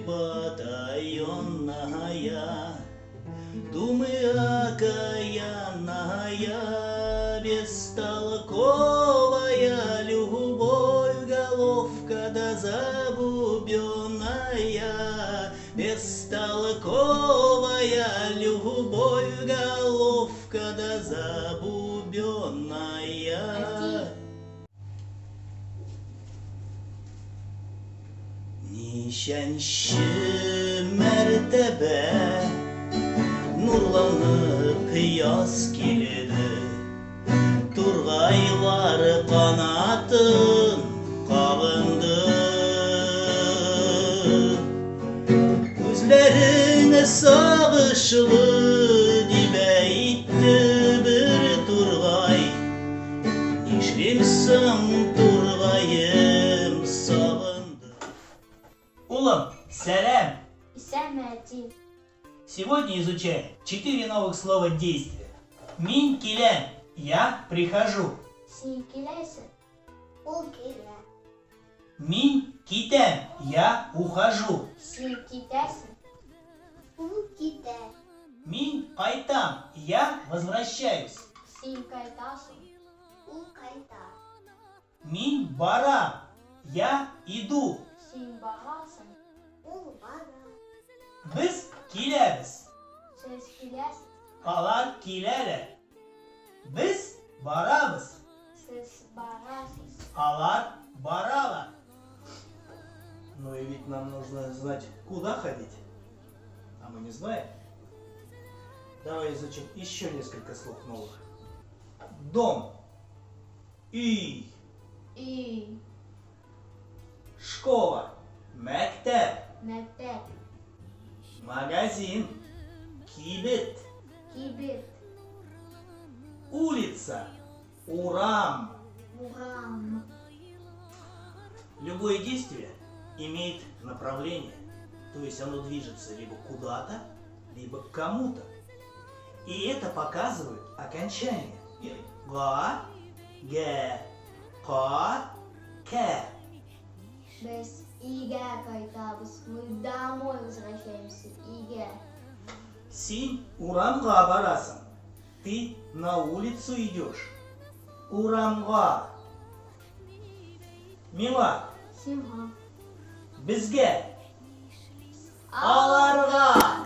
потаенная, думы окаянная, бестолковая любовь, головка да забубенная, бестолковая любовь, головка да забубенная. Nişenşi mertebe nurlanıp yaz geledi, Turgaylar kanatın kavundu. Gözlerine sağışlı dibe itti bir Turgay, Nişlimsin Turgayım sağındı. Улам, салям! Исамати. Сегодня изучаем 4 новых слова действия. Минь килям, я прихожу. Сикиляйся. Улкиля. Минь китям, я ухожу. Сикитяйся. Улкита. Минь кайтам, я возвращаюсь. Сикайтасу. Улкайта. Минь барам, я иду. Симбахасан. Улбара. Біз келеміз. Сіз келесіз. Алар келелі. Біз барамыз. Сіз барасыз. Алар баралар. Ну и ведь нам нужно знать, куда ходить. А мы не знаем. Давай изучим еще несколько слов новых. Дом. Үй. И. Школа. Мектеп. Мектеп. Магазин. Кибет. Кибет. Улица. Урам. Урам. Любое действие имеет направление. То есть оно движется либо куда-то, либо к кому-то. И это показывает окончание. Га, ге, ка, ке. Без иге кайтабыз. Мы домой возвращаемся. Иге. Син урамға барасың. Ты на улицу идешь. Урамға. Мила, Симха. бізге. Аларға.